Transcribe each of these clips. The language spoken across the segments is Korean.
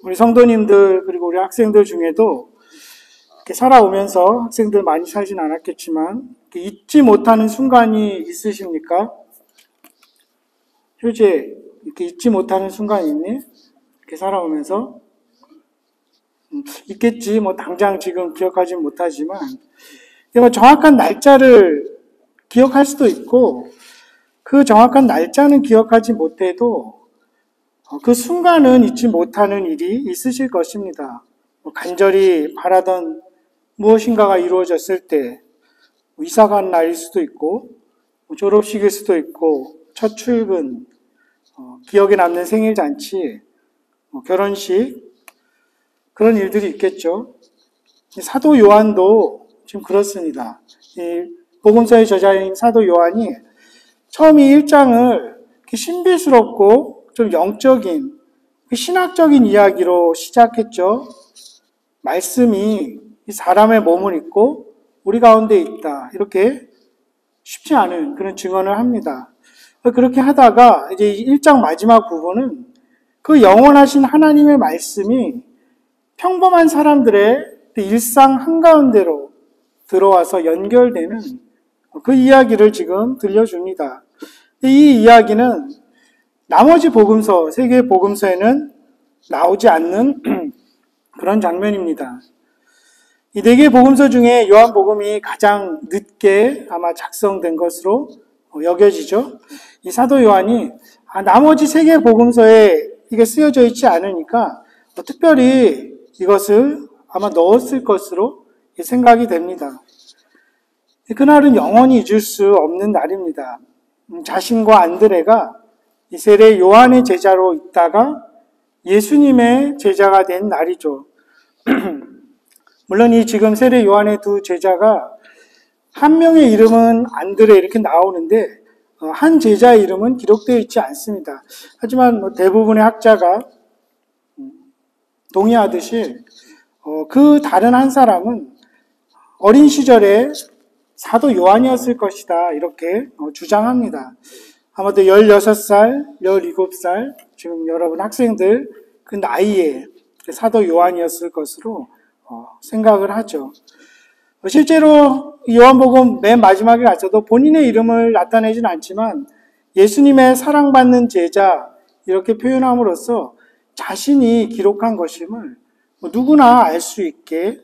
우리 성도님들 그리고 우리 학생들 중에도 이렇게 살아오면서 학생들 많이 살진 않았겠지만 잊지 못하는 순간이 있으십니까? 효재, 이렇게 잊지 못하는 순간이 있니? 이렇게 살아오면서? 있겠지. 뭐 당장 지금 기억하지 못하지만 정확한 날짜를 기억할 수도 있고 그 정확한 날짜는 기억하지 못해도 그 순간은 잊지 못하는 일이 있으실 것입니다. 간절히 바라던 무엇인가가 이루어졌을 때 이사 간 날일 수도 있고 졸업식일 수도 있고 첫 출근, 기억에 남는 생일 잔치, 결혼식 그런 일들이 있겠죠. 사도 요한도 지금 그렇습니다. 이 복음서의 저자인 사도 요한이 처음 이 1장을 신비스럽고 좀 영적인 신학적인 이야기로 시작했죠. 말씀이 사람의 몸을 입고 우리 가운데 있다. 이렇게 쉽지 않은 그런 증언을 합니다. 그렇게 하다가 이제 1장 마지막 부분은 그 영원하신 하나님의 말씀이 평범한 사람들의 일상 한가운데로 들어와서 연결되는 그 이야기를 지금 들려줍니다. 이 이야기는 나머지 복음서, 세 개의 복음서에는 나오지 않는 그런 장면입니다. 이 네 개의 복음서 중에 요한복음이 가장 늦게 아마 작성된 것으로 여겨지죠. 이 사도 요한이 나머지 세 개의 복음서에 이게 쓰여져 있지 않으니까 특별히 이것을 아마 넣었을 것으로 생각이 됩니다. 그날은 영원히 잊을 수 없는 날입니다. 자신과 안드레가 이 세례 요한의 제자로 있다가 예수님의 제자가 된 날이죠. 물론 이 지금 세례 요한의 두 제자가 한 명의 이름은 안드레 이렇게 나오는데 한 제자의 이름은 기록되어 있지 않습니다. 하지만 대부분의 학자가 동의하듯이 그 다른 한 사람은 어린 시절에 사도 요한이었을 것이다 이렇게 주장합니다. 아마도 16살, 17살 지금 여러분 학생들 그 나이에 사도 요한이었을 것으로 생각을 하죠. 실제로 요한복음 맨 마지막에 가서도 본인의 이름을 나타내진 않지만 예수님의 사랑받는 제자 이렇게 표현함으로써 자신이 기록한 것임을 누구나 알 수 있게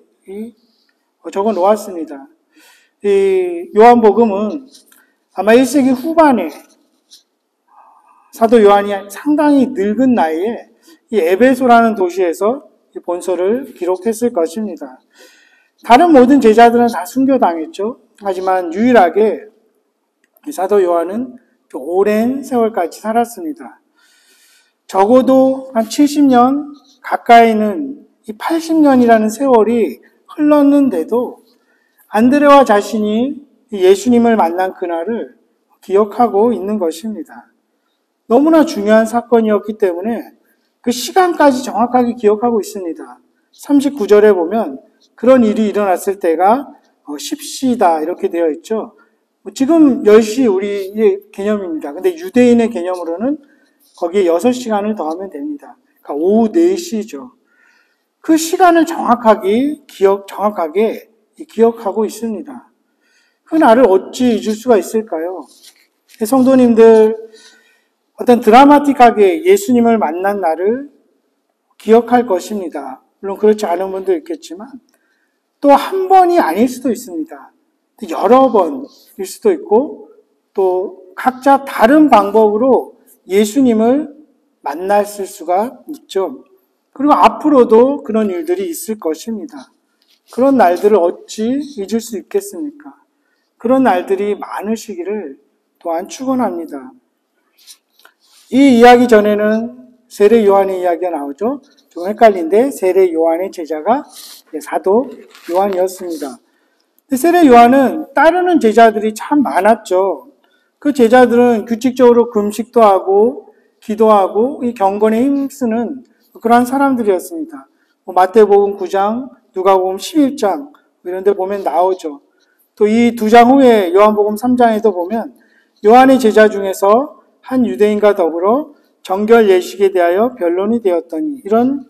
적어 놓았습니다. 이 요한복음은 아마 1세기 후반에 사도 요한이 상당히 늙은 나이에 이 에베소라는 도시에서 이 본서를 기록했을 것입니다. 다른 모든 제자들은 다 순교당했죠. 하지만 유일하게 사도 요한은 오랜 세월까지 살았습니다. 적어도 한 70년, 가까이는 이 80년이라는 세월이 흘렀는데도 안드레와 자신이 예수님을 만난 그날을 기억하고 있는 것입니다. 너무나 중요한 사건이었기 때문에 그 시간까지 정확하게 기억하고 있습니다. 39절에 보면 그런 일이 일어났을 때가 10시다 이렇게 되어 있죠. 지금 10시 우리의 개념입니다. 근데 유대인의 개념으로는 거기에 6시간을 더하면 됩니다. 그러니까 오후 4시죠. 그 시간을 정확하게 기억하고 있습니다. 그 날을 어찌 잊을 수가 있을까요? 성도님들 어떤 드라마틱하게 예수님을 만난 날을 기억할 것입니다. 물론 그렇지 않은 분도 있겠지만 또 한 번이 아닐 수도 있습니다. 여러 번일 수도 있고 또 각자 다른 방법으로 예수님을 만났을 수가 있죠. 그리고 앞으로도 그런 일들이 있을 것입니다. 그런 날들을 어찌 잊을 수 있겠습니까? 그런 날들이 많으시기를 또한 축원합니다. 이 이야기 전에는 세례 요한의 이야기가 나오죠. 좀 헷갈린데 세례 요한의 제자가 사도 요한이었습니다. 세례 요한은 따르는 제자들이 참 많았죠. 그 제자들은 규칙적으로 금식도 하고 기도하고 이 경건에 힘쓰는 그러한 사람들이었습니다. 마태복음 9장, 누가복음 11장 이런 데 보면 나오죠. 또 이 두 장 후에 요한복음 3장에도 보면 요한의 제자 중에서 한 유대인과 더불어 정결 예식에 대하여 변론이 되었더니 이런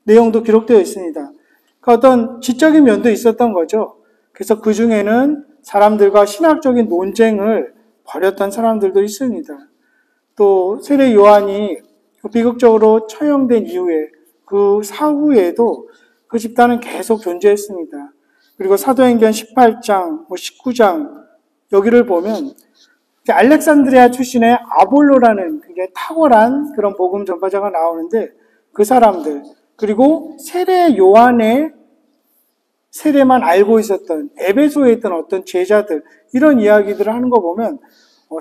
내용도 기록되어 있습니다. 그 어떤 지적인 면도 있었던 거죠. 그래서 그 중에는 사람들과 신학적인 논쟁을 벌였던 사람들도 있습니다. 또 세례 요한이 비극적으로 처형된 이후에 그 사후에도 그 집단은 계속 존재했습니다. 그리고 사도행전 18장, 19장 여기를 보면 알렉산드리아 출신의 아볼로라는 굉장히 탁월한 그런 복음 전파자가 나오는데 그 사람들 그리고 세례 요한의 세례만 알고 있었던 에베소에 있던 어떤 제자들 이런 이야기들을 하는 거 보면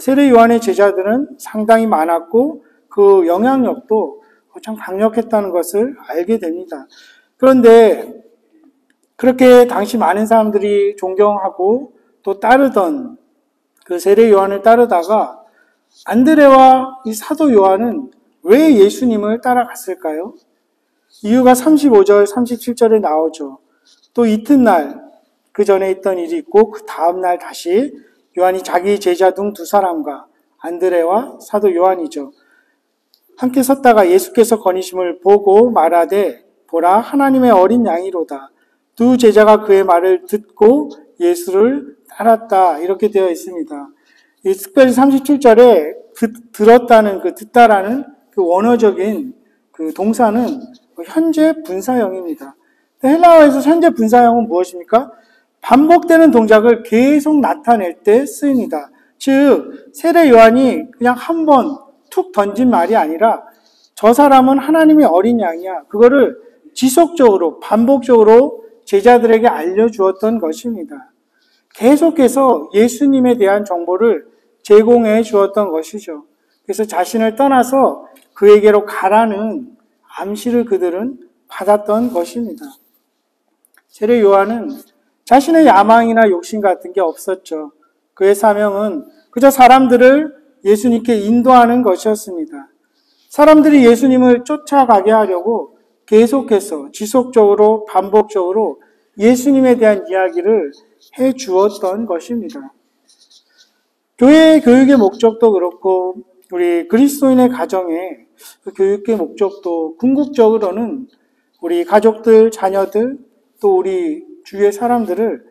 세례 요한의 제자들은 상당히 많았고 그 영향력도 참 강력했다는 것을 알게 됩니다. 그런데 그렇게 당시 많은 사람들이 존경하고 또 따르던 그 세례 요한을 따르다가 안드레와 이 사도 요한은 왜 예수님을 따라갔을까요? 이유가 35절, 37절에 나오죠. 또 이튿날 그 전에 있던 일이 있고 그 다음날 다시 요한이 자기 제자 중 두 사람과 안드레와 사도 요한이죠. 함께 섰다가 예수께서 거니심을 보고 말하되 보라 하나님의 어린 양이로다. 두 제자가 그의 말을 듣고 예수를 따랐다. 이렇게 되어 있습니다. 특별히 37절에 들었다는 그 듣다라는 그 원어적인 그 동사는 현재 분사형입니다. 헬라어에서 현재 분사형은 무엇입니까? 반복되는 동작을 계속 나타낼 때 쓰입니다. 즉 세례 요한이 그냥 한 번 툭 던진 말이 아니라 저 사람은 하나님의 어린 양이야. 그거를 지속적으로 반복적으로 제자들에게 알려주었던 것입니다. 계속해서 예수님에 대한 정보를 제공해 주었던 것이죠. 그래서 자신을 떠나서 그에게로 가라는 암시를 그들은 받았던 것입니다. 세례 요한은 자신의 야망이나 욕심 같은 게 없었죠. 그의 사명은 그저 사람들을 예수님께 인도하는 것이었습니다. 사람들이 예수님을 쫓아가게 하려고 계속해서 지속적으로 반복적으로 예수님에 대한 이야기를 해 주었던 것입니다. 교회의 교육의 목적도 그렇고 우리 그리스도인의 가정의 교육의 목적도 궁극적으로는 우리 가족들, 자녀들 또 우리 주위의 사람들을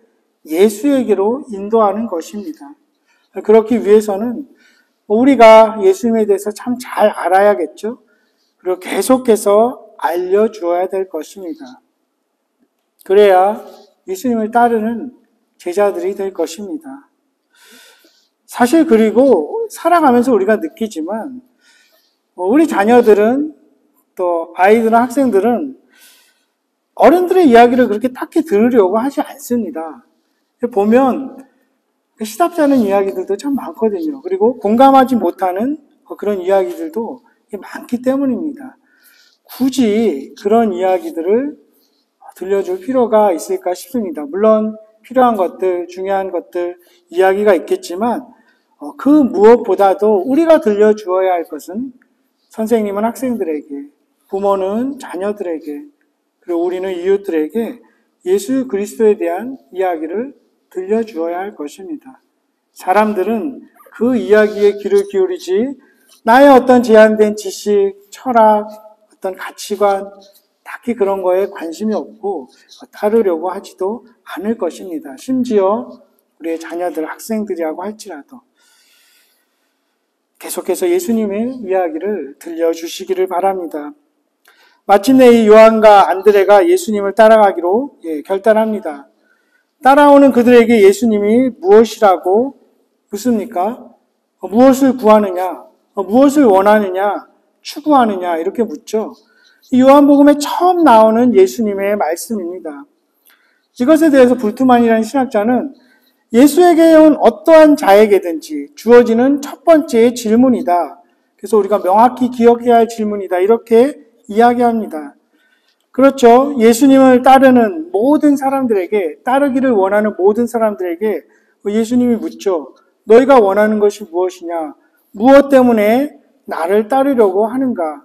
예수에게로 인도하는 것입니다. 그렇기 위해서는 우리가 예수님에 대해서 참 잘 알아야겠죠. 그리고 계속해서 알려주어야 될 것입니다. 그래야 예수님을 따르는 제자들이 될 것입니다. 사실 그리고 살아가면서 우리가 느끼지만 우리 자녀들은 또 아이들이나 학생들은 어른들의 이야기를 그렇게 딱히 들으려고 하지 않습니다. 보면 시답지 않은 이야기들도 참 많거든요. 그리고 공감하지 못하는 그런 이야기들도 많기 때문입니다. 굳이 그런 이야기들을 들려줄 필요가 있을까 싶습니다. 물론 필요한 것들, 중요한 것들, 이야기가 있겠지만 그 무엇보다도 우리가 들려주어야 할 것은 선생님은 학생들에게, 부모는 자녀들에게, 그리고 우리는 이웃들에게 예수 그리스도에 대한 이야기를 들려주어야 할 것입니다. 사람들은 그 이야기에 귀를 기울이지 나의 어떤 제한된 지식, 철학, 어떤 가치관 딱히 그런 거에 관심이 없고 따르려고 하지도 않을 것입니다. 심지어 우리의 자녀들, 학생들이라고 할지라도 계속해서 예수님의 이야기를 들려주시기를 바랍니다. 마침내 이 요한과 안드레가 예수님을 따라가기로 결단합니다. 따라오는 그들에게 예수님이 무엇이라고 묻습니까? 무엇을 구하느냐? 무엇을 원하느냐? 추구하느냐? 이렇게 묻죠. 이 요한복음에 처음 나오는 예수님의 말씀입니다. 이것에 대해서 불트만이라는 신학자는 예수에게 온 어떠한 자에게든지 주어지는 첫 번째의 질문이다. 그래서 우리가 명확히 기억해야 할 질문이다. 이렇게 이야기합니다. 그렇죠. 예수님을 따르는 모든 사람들에게, 따르기를 원하는 모든 사람들에게 예수님이 묻죠. 너희가 원하는 것이 무엇이냐? 무엇 때문에 나를 따르려고 하는가?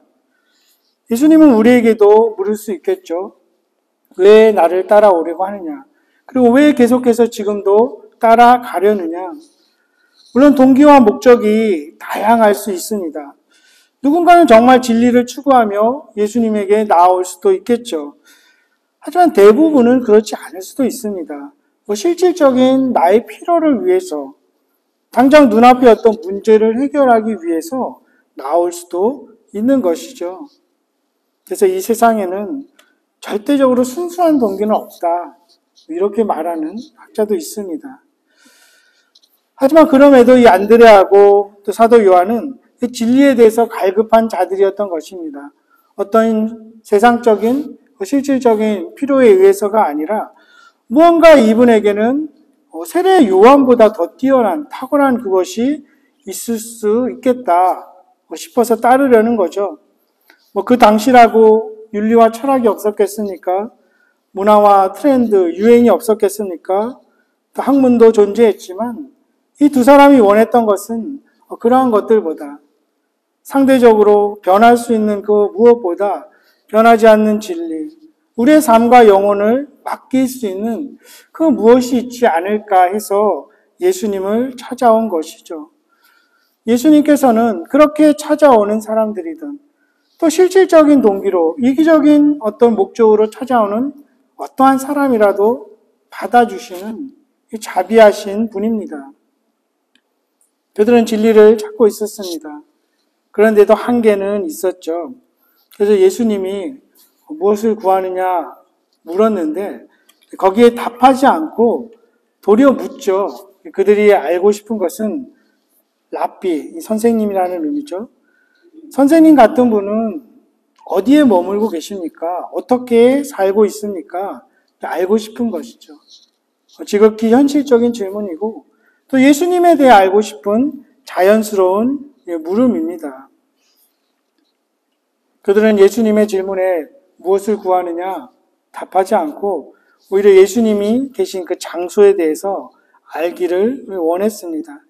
예수님은 우리에게도 물을 수 있겠죠. 왜 나를 따라오려고 하느냐? 그리고 왜 계속해서 지금도 따라가려느냐? 물론 동기와 목적이 다양할 수 있습니다. 누군가는 정말 진리를 추구하며 예수님에게 나아올 수도 있겠죠. 하지만 대부분은 그렇지 않을 수도 있습니다. 실질적인 나의 필요를 위해서, 당장 눈앞에 어떤 문제를 해결하기 위해서 나올 수도 있는 것이죠. 그래서 이 세상에는 절대적으로 순수한 동기는 없다. 이렇게 말하는 학자도 있습니다. 하지만 그럼에도 이 안드레하고 또 사도 요한은 그 진리에 대해서 갈급한 자들이었던 것입니다. 어떤 세상적인, 실질적인 필요에 의해서가 아니라 무언가 이분에게는 세례 요한보다 더 뛰어난 탁월한 그것이 있을 수 있겠다 싶어서 따르려는 거죠. 그 당시라고 윤리와 철학이 없었겠습니까? 문화와 트렌드, 유행이 없었겠습니까? 또 학문도 존재했지만 이 두 사람이 원했던 것은 그러한 것들보다 상대적으로 변할 수 있는 그 무엇보다 변하지 않는 진리, 우리의 삶과 영혼을 맡길 수 있는 그 무엇이 있지 않을까 해서 예수님을 찾아온 것이죠. 예수님께서는 그렇게 찾아오는 사람들이든 또 실질적인 동기로 이기적인 어떤 목적으로 찾아오는 어떠한 사람이라도 받아주시는 자비하신 분입니다. 그들은 진리를 찾고 있었습니다. 그런데도 한계는 있었죠. 그래서 예수님이 무엇을 구하느냐 물었는데 거기에 답하지 않고 도리어 묻죠. 그들이 알고 싶은 것은 랍비, 선생님이라는 의미죠. 선생님 같은 분은 어디에 머물고 계십니까? 어떻게 살고 있습니까? 알고 싶은 것이죠. 지극히 현실적인 질문이고 또 예수님에 대해 알고 싶은 자연스러운 물음입니다. 그들은 예수님의 질문에 무엇을 구하느냐 답하지 않고 오히려 예수님이 계신 그 장소에 대해서 알기를 원했습니다.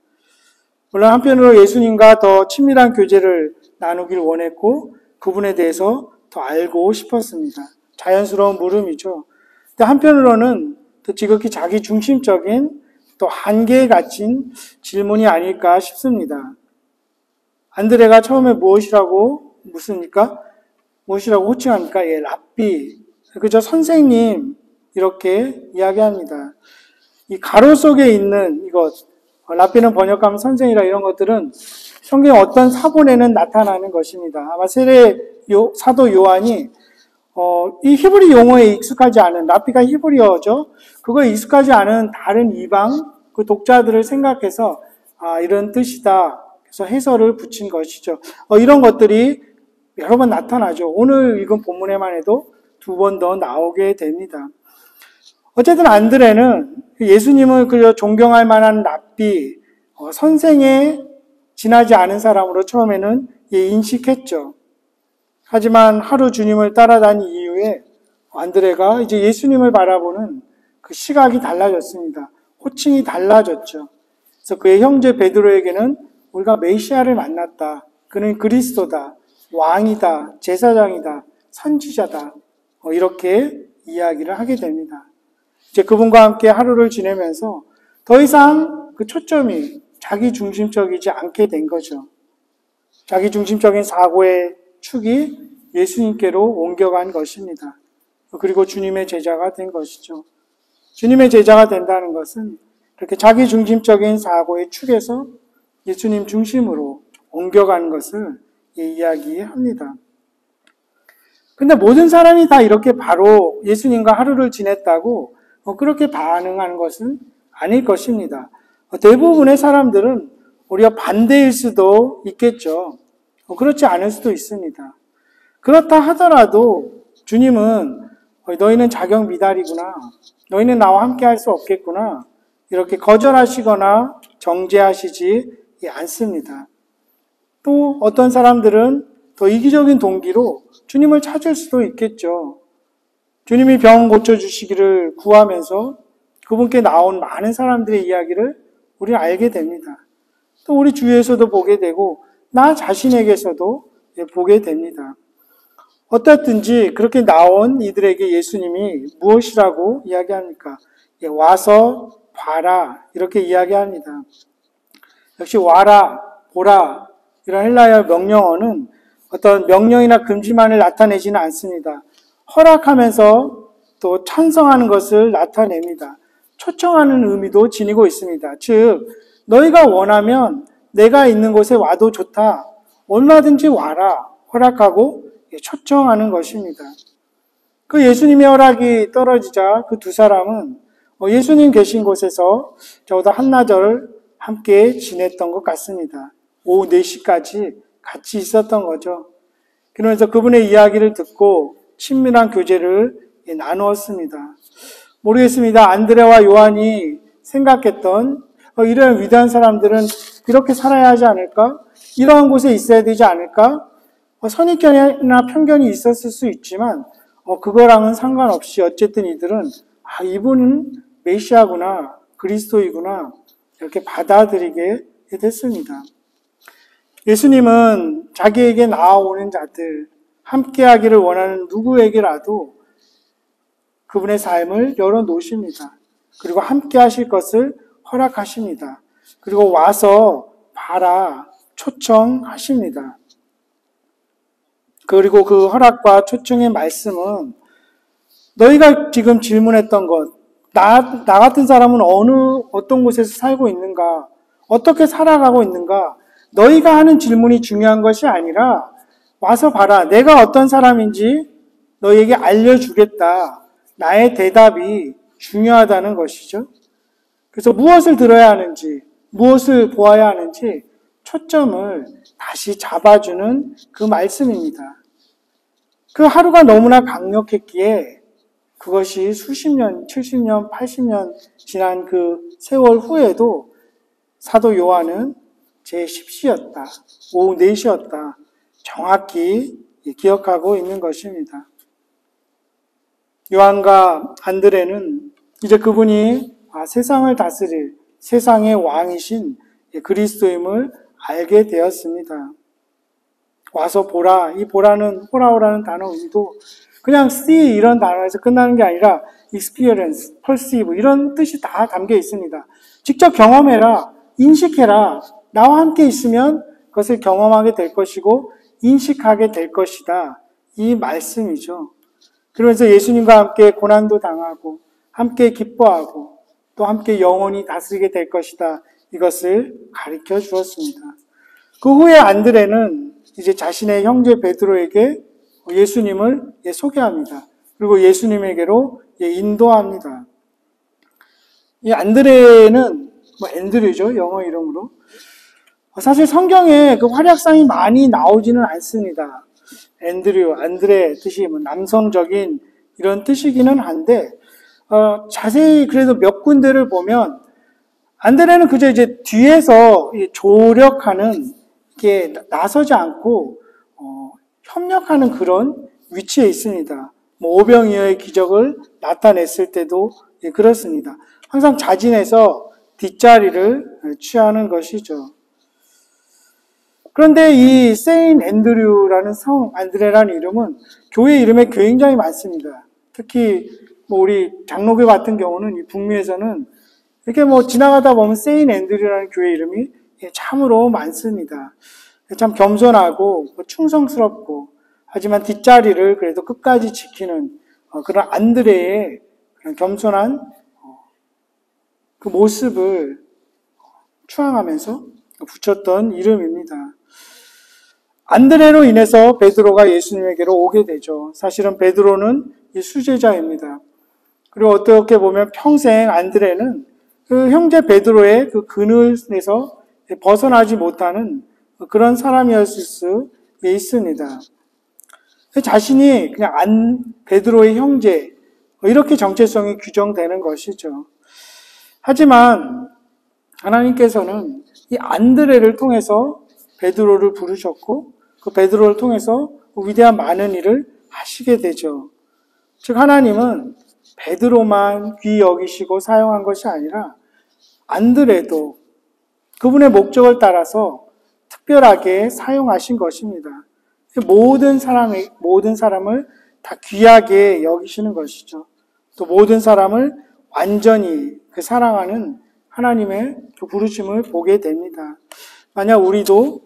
물론 한편으로 예수님과 더 친밀한 교제를 나누길 원했고 그분에 대해서 더 알고 싶었습니다. 자연스러운 물음이죠. 근데 한편으로는 또 지극히 자기 중심적인 또 한계에 갇힌 질문이 아닐까 싶습니다. 안드레가 처음에 무엇이라고 묻습니까? 무엇이라고 호칭합니까? 예, 랍비. 그저 선생님 이렇게 이야기합니다. 이 가로 속에 있는 이것, 랍비는 번역하면 선생이라 이런 것들은 성경 어떤 사본에는 나타나는 것입니다. 아마 사도 요한이 이 히브리 용어에 익숙하지 않은, 랍비가 히브리어죠. 그거에 익숙하지 않은 다른 이방 그 독자들을 생각해서 이런 뜻이다. 그래서 해설을 붙인 것이죠. 이런 것들이 여러 번 나타나죠. 오늘 읽은 본문에만 해도 2번 더 나오게 됩니다. 어쨌든 안드레는 예수님을 그저 존경할 만한 랍비, 선생에 지나지 않은 사람으로 처음에는 인식했죠. 하지만 하루 주님을 따라다닌 이후에 안드레가 이제 예수님을 바라보는 그 시각이 달라졌습니다. 호칭이 달라졌죠. 그래서 그의 형제 베드로에게는 우리가 메시아를 만났다. 그는 그리스도다. 왕이다. 제사장이다. 선지자다. 이렇게 이야기를 하게 됩니다. 이제 그분과 함께 하루를 지내면서 더 이상 그 초점이 자기 중심적이지 않게 된 거죠. 자기 중심적인 사고의 축이 예수님께로 옮겨간 것입니다. 그리고 주님의 제자가 된 것이죠. 주님의 제자가 된다는 것은 그렇게 자기 중심적인 사고의 축에서 예수님 중심으로 옮겨가는 것을 이야기합니다. 근데 모든 사람이 다 이렇게 바로 예수님과 하루를 지냈다고 그렇게 반응하는 것은 아닐 것입니다. 대부분의 사람들은 오히려 반대일 수도 있겠죠. 그렇지 않을 수도 있습니다. 그렇다 하더라도 주님은 너희는 자격 미달이구나. 너희는 나와 함께 할 수 없겠구나. 이렇게 거절하시거나 정죄하시지 않습니다. 또 어떤 사람들은 더 이기적인 동기로 주님을 찾을 수도 있겠죠. 주님이 병 고쳐주시기를 구하면서 그분께 나온 많은 사람들의 이야기를 우리는 알게 됩니다. 또 우리 주위에서도 보게 되고 나 자신에게서도 보게 됩니다. 어떻든지 그렇게 나온 이들에게 예수님이 무엇이라고 이야기합니까? 와서 봐라 이렇게 이야기합니다. 역시 와라, 보라 이런 헬라어 명령어는 어떤 명령이나 금지만을 나타내지는 않습니다. 허락하면서 또 찬성하는 것을 나타냅니다. 초청하는 의미도 지니고 있습니다. 즉 너희가 원하면 내가 있는 곳에 와도 좋다. 얼마든지 와라. 허락하고 초청하는 것입니다. 그 예수님의 허락이 떨어지자 그 두 사람은 예수님 계신 곳에서 적어도 한나절 함께 지냈던 것 같습니다. 오후 4시까지 같이 있었던 거죠. 그러면서 그분의 이야기를 듣고 친밀한 교제를 나누었습니다. 모르겠습니다. 안드레와 요한이 생각했던 이런 위대한 사람들은 이렇게 살아야 하지 않을까? 이러한 곳에 있어야 되지 않을까? 선입견이나 편견이 있었을 수 있지만 그거랑은 상관없이 어쨌든 이들은 이분은 메시아구나 그리스도이구나 이렇게 받아들이게 됐습니다. 예수님은 자기에게 나아오는 자들, 함께하기를 원하는 누구에게라도 그분의 삶을 열어놓으십니다. 그리고 함께하실 것을 허락하십니다. 그리고 와서 봐라 초청하십니다. 그리고 그 허락과 초청의 말씀은 너희가 지금 질문했던 것, 나 같은 사람은 어떤 곳에서 살고 있는가, 어떻게 살아가고 있는가, 너희가 하는 질문이 중요한 것이 아니라 와서 봐라. 내가 어떤 사람인지 너희에게 알려주겠다. 나의 대답이 중요하다는 것이죠. 그래서 무엇을 들어야 하는지, 무엇을 보아야 하는지 초점을 다시 잡아주는 그 말씀입니다. 그 하루가 너무나 강력했기에 그것이 수십 년, 70년, 80년 지난 그 세월 후에도 사도 요한은 제10시였다. 오후 4시였다. 정확히 기억하고 있는 것입니다. 요한과 안드레는 이제 그분이 세상을 다스릴 세상의 왕이신 그리스도임을 알게 되었습니다. 와서 보라. 이 보라는 호라오라는 단어 의미도 그냥 see 이런 단어에서 끝나는 게 아니라 experience, perceive 이런 뜻이 다 담겨 있습니다. 직접 경험해라. 인식해라. 나와 함께 있으면 그것을 경험하게 될 것이고 인식하게 될 것이다. 이 말씀이죠. 그러면서 예수님과 함께 고난도 당하고 함께 기뻐하고 또 함께 영원히 다스리게 될 것이다. 이것을 가르쳐 주었습니다. 그 후에 안드레는 이제 자신의 형제 베드로에게 예수님을 소개합니다. 그리고 예수님에게로 인도합니다. 이 안드레는 앤드류죠. 영어 이름으로. 사실 성경에 그 활약상이 많이 나오지는 않습니다. 앤드류, 안드레 뜻이 남성적인 이런 뜻이기는 한데 자세히 그래도 몇 군데를 보면 안드레는 그저 이제 뒤에서 조력하는 게 나서지 않고 협력하는 그런 위치에 있습니다. 오병이어의 기적을 나타냈을 때도 그렇습니다. 항상 자진해서 뒷자리를 취하는 것이죠. 그런데 이 세인 앤드류라는 성 안드레라는 이름은 교회 이름에 굉장히 많습니다. 특히 우리 장로교 같은 경우는 이 북미에서는 이렇게 지나가다 보면 세인 앤드류라는 교회 이름이 참으로 많습니다. 참 겸손하고 충성스럽고 하지만 뒷자리를 그래도 끝까지 지키는 그런 안드레의 그런 겸손한 그 모습을 추앙하면서 붙였던 이름입니다. 안드레로 인해서 베드로가 예수님에게로 오게 되죠. 사실은 베드로는 수제자입니다. 그리고 어떻게 보면 평생 안드레는 그 형제 베드로의 그 그늘에서 벗어나지 못하는 그런 사람이었을 수 있습니다. 자신이 그냥 베드로의 형제 이렇게 정체성이 규정되는 것이죠. 하지만 하나님께서는 이 안드레를 통해서 베드로를 부르셨고 그 베드로를 통해서 위대한 많은 일을 하시게 되죠. 즉 하나님은 베드로만 귀히 여기시고 사용한 것이 아니라 안드레도 그분의 목적을 따라서 특별하게 사용하신 것입니다. 모든 사람을 다 귀하게 여기시는 것이죠. 또 모든 사람을 완전히 그 사랑하는 하나님의 그 부르심을 보게 됩니다. 만약 우리도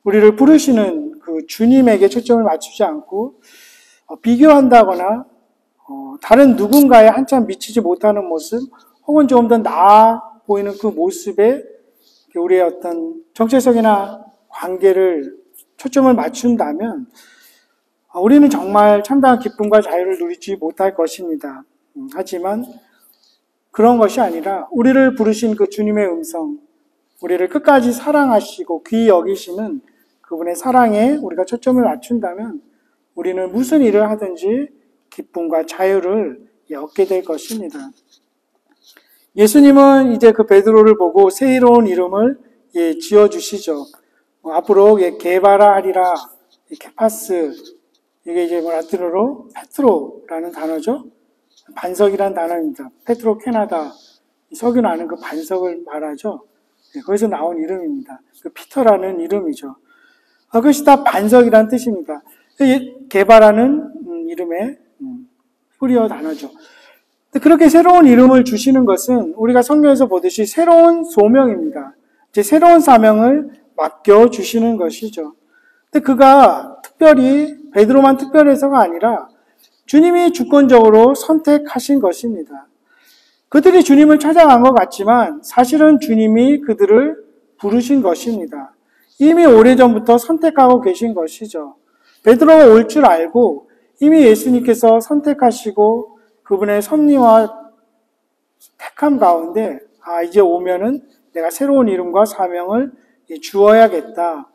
우리를 부르시는 그 주님에게 초점을 맞추지 않고 비교한다거나 다른 누군가에 한참 미치지 못하는 모습 혹은 조금 더 나아 보이는 그 모습에 우리의 어떤 정체성이나 관계를 초점을 맞춘다면 우리는 정말 참다한 기쁨과 자유를 누리지 못할 것입니다. 하지만 그런 것이 아니라 우리를 부르신 그 주님의 음성, 우리를 끝까지 사랑하시고 귀히 여기시는 그분의 사랑에 우리가 초점을 맞춘다면 우리는 무슨 일을 하든지 기쁨과 자유를 얻게 될 것입니다. 예수님은 이제 그 베드로를 보고 새로운 이름을 지어주시죠. 앞으로 게바라 하리라, 케파스, 이게 이제 라틴어로 페트로라는 단어죠. 반석이라는 단어입니다. 페트로 캐나다, 석유는 아는 그 반석을 말하죠. 거기서 나온 이름입니다. 그 피터라는 이름이죠. 그것이 다 반석이라는 뜻입니다. 게바라는 이름의 히브리어 단어죠. 그렇게 새로운 이름을 주시는 것은 우리가 성경에서 보듯이 새로운 소명입니다. 이제 새로운 사명을 맡겨주시는 것이죠. 근데 그가 특별히 베드로만 특별해서가 아니라 주님이 주권적으로 선택하신 것입니다. 그들이 주님을 찾아간 것 같지만 사실은 주님이 그들을 부르신 것입니다. 이미 오래전부터 선택하고 계신 것이죠. 베드로가 올 줄 알고 이미 예수님께서 선택하시고 그분의 섭리와 택함 가운데 이제 오면은 내가 새로운 이름과 사명을 주어야겠다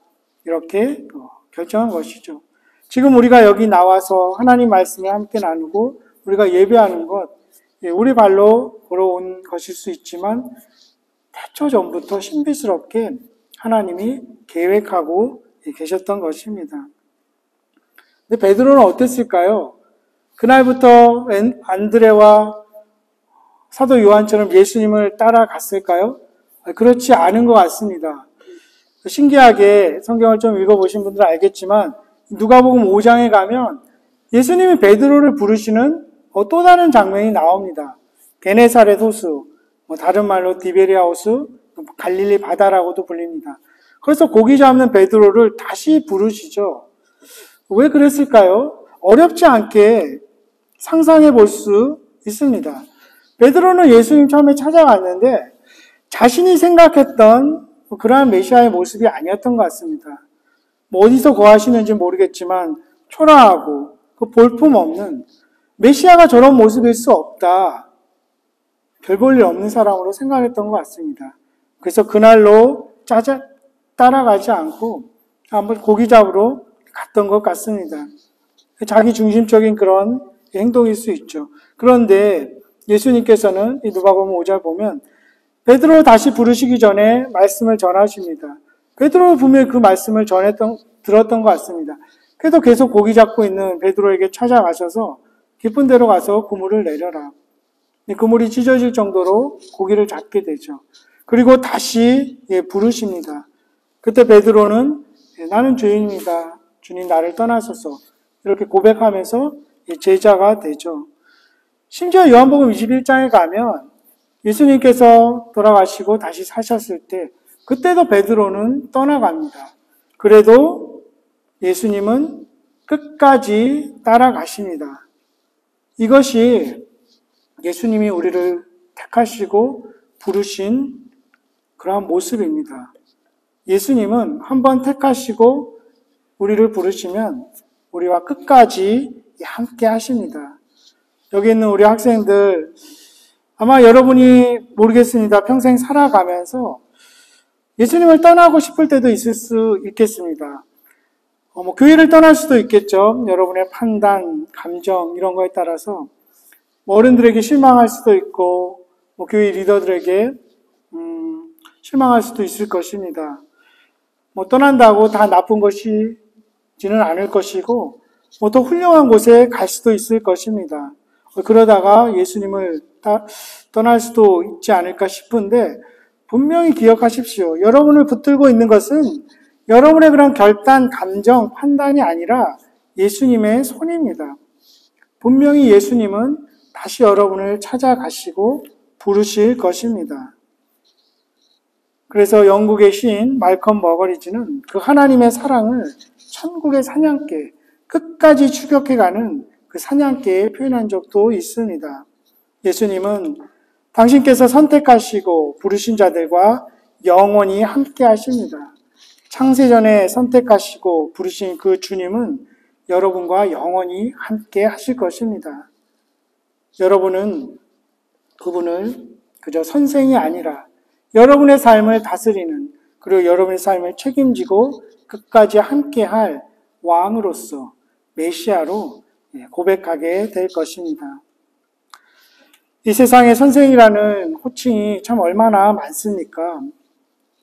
이렇게 결정한 것이죠. 지금 우리가 여기 나와서 하나님 말씀을 함께 나누고 우리가 예배하는 것 우리 발로 걸어온 것일 수 있지만 태초 전부터 신비스럽게 하나님이 계획하고 계셨던 것입니다. 근데 베드로는 어땠을까요? 그날부터 안드레와 사도 요한처럼 예수님을 따라갔을까요? 그렇지 않은 것 같습니다. 신기하게 성경을 좀 읽어보신 분들은 알겠지만 누가복음 5장에 가면 예수님이 베드로를 부르시는 또 다른 장면이 나옵니다. 게네사렛 호수, 다른 말로 디베리아 호수, 갈릴리 바다라고도 불립니다. 그래서 고기 잡는 베드로를 다시 부르시죠. 왜 그랬을까요? 어렵지 않게 상상해 볼 수 있습니다. 베드로는 예수님 처음에 찾아갔는데 자신이 생각했던 그러한 메시아의 모습이 아니었던 것 같습니다. 어디서 거하시는지 모르겠지만 초라하고 그 볼품없는 메시아가 저런 모습일 수 없다. 별 볼 일 없는 사람으로 생각했던 것 같습니다. 그래서 그날로 따라가지 않고 한번 고기 잡으러 갔던 것 같습니다. 자기 중심적인 그런 행동일 수 있죠. 그런데 예수님께서는 이 누가복음 5절 보면 베드로 다시 부르시기 전에 말씀을 전하십니다. 베드로는 분명히 그 말씀을 들었던 것 같습니다. 그래도 계속 고기 잡고 있는 베드로에게 찾아가셔서 깊은 데로 가서 그물을 내려라. 그물이 찢어질 정도로 고기를 잡게 되죠. 그리고 다시 부르십니다. 그때 베드로는 나는 죄인입니다. 주님 나를 떠나소서. 이렇게 고백하면서 제자가 되죠. 심지어 요한복음 21장에 가면 예수님께서 돌아가시고 다시 사셨을 때 그때도 베드로는 떠나갑니다. 그래도 예수님은 끝까지 따라가십니다. 이것이 예수님이 우리를 택하시고 부르신 그러한 모습입니다. 예수님은 한번 택하시고 우리를 부르시면 우리와 끝까지 함께 하십니다. 여기 있는 우리 학생들 아마 여러분이 모르겠습니다. 평생 살아가면서 예수님을 떠나고 싶을 때도 있을 수 있겠습니다. 교회를 떠날 수도 있겠죠. 여러분의 판단, 감정 이런 거에 따라서 어른들에게 실망할 수도 있고 교회 리더들에게 실망할 수도 있을 것입니다. 떠난다고 다 나쁜 것이지는 않을 것이고 더 훌륭한 곳에 갈 수도 있을 것입니다. 그러다가 예수님을 떠날 수도 있지 않을까 싶은데 분명히 기억하십시오. 여러분을 붙들고 있는 것은 여러분의 그런 결단, 감정, 판단이 아니라 예수님의 손입니다. 분명히 예수님은 다시 여러분을 찾아가시고 부르실 것입니다. 그래서 영국의 시인 말컴 머거리즈는 그 하나님의 사랑을 천국의 사냥개, 끝까지 추격해가는 그 사냥개에 표현한 적도 있습니다. 예수님은 당신께서 선택하시고 부르신 자들과 영원히 함께 하십니다. 창세전에 선택하시고 부르신 그 주님은 여러분과 영원히 함께 하실 것입니다. 여러분은 그분을 그저 선생이 아니라 여러분의 삶을 다스리는, 그리고 여러분의 삶을 책임지고 끝까지 함께할 왕으로서, 메시아로 고백하게 될 것입니다. 이 세상에 선생이라는 호칭이 참 얼마나 많습니까?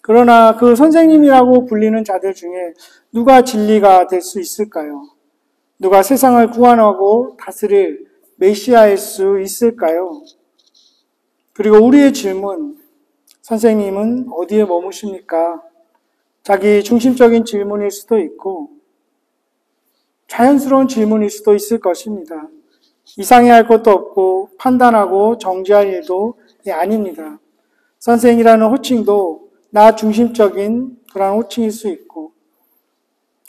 그러나 그 선생님이라고 불리는 자들 중에 누가 진리가 될 수 있을까요? 누가 세상을 구원하고 다스릴 메시아일 수 있을까요? 그리고 우리의 질문, 선생님은 어디에 머무십니까? 자기 중심적인 질문일 수도 있고 자연스러운 질문일 수도 있을 것입니다. 이상해할 것도 없고 판단하고 정죄할 일도 아닙니다. 선생이라는 호칭도 나 중심적인 그런 호칭일 수 있고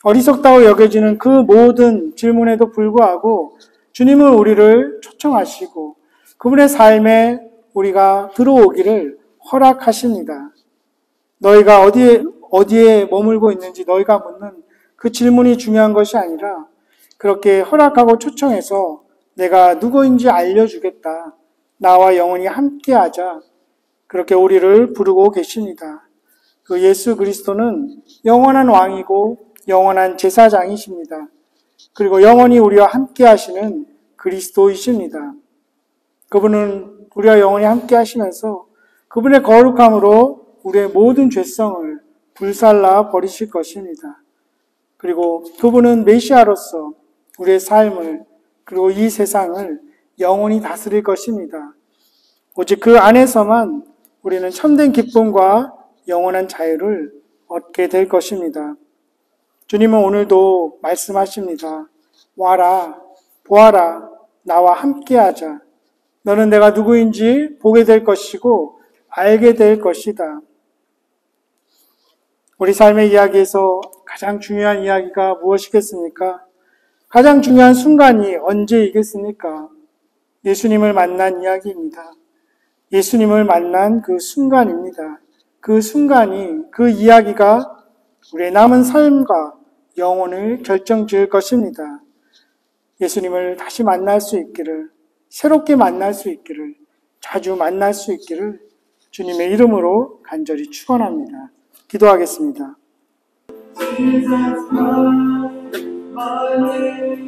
어리석다고 여겨지는 그 모든 질문에도 불구하고 주님은 우리를 초청하시고 그분의 삶에 우리가 들어오기를 허락하십니다. 너희가 어디에 머물고 있는지 너희가 묻는 그 질문이 중요한 것이 아니라 그렇게 허락하고 초청해서 내가 누구인지 알려주겠다. 나와 영원히 함께하자. 그렇게 우리를 부르고 계십니다. 그 예수 그리스도는 영원한 왕이고 영원한 제사장이십니다. 그리고 영원히 우리와 함께하시는 그리스도이십니다. 그분은 우리와 영원히 함께하시면서 그분의 거룩함으로 우리의 모든 죄성을 불살라 버리실 것입니다. 그리고 그분은 메시아로서 우리의 삶을 그리고 이 세상을 영원히 다스릴 것입니다. 오직 그 안에서만 우리는 참된 기쁨과 영원한 자유를 얻게 될 것입니다. 주님은 오늘도 말씀하십니다. 와라, 보아라, 나와 함께하자. 너는 내가 누구인지 보게 될 것이고 알게 될 것이다. 우리 삶의 이야기에서 가장 중요한 이야기가 무엇이겠습니까? 가장 중요한 순간이 언제이겠습니까? 예수님을 만난 이야기입니다. 예수님을 만난 그 순간입니다. 그 순간이, 그 이야기가 우리의 남은 삶과 영혼을 결정지을 것입니다. 예수님을 다시 만날 수 있기를, 새롭게 만날 수 있기를, 자주 만날 수 있기를 주님의 이름으로 간절히 축원합니다. 기도하겠습니다. Jesus, my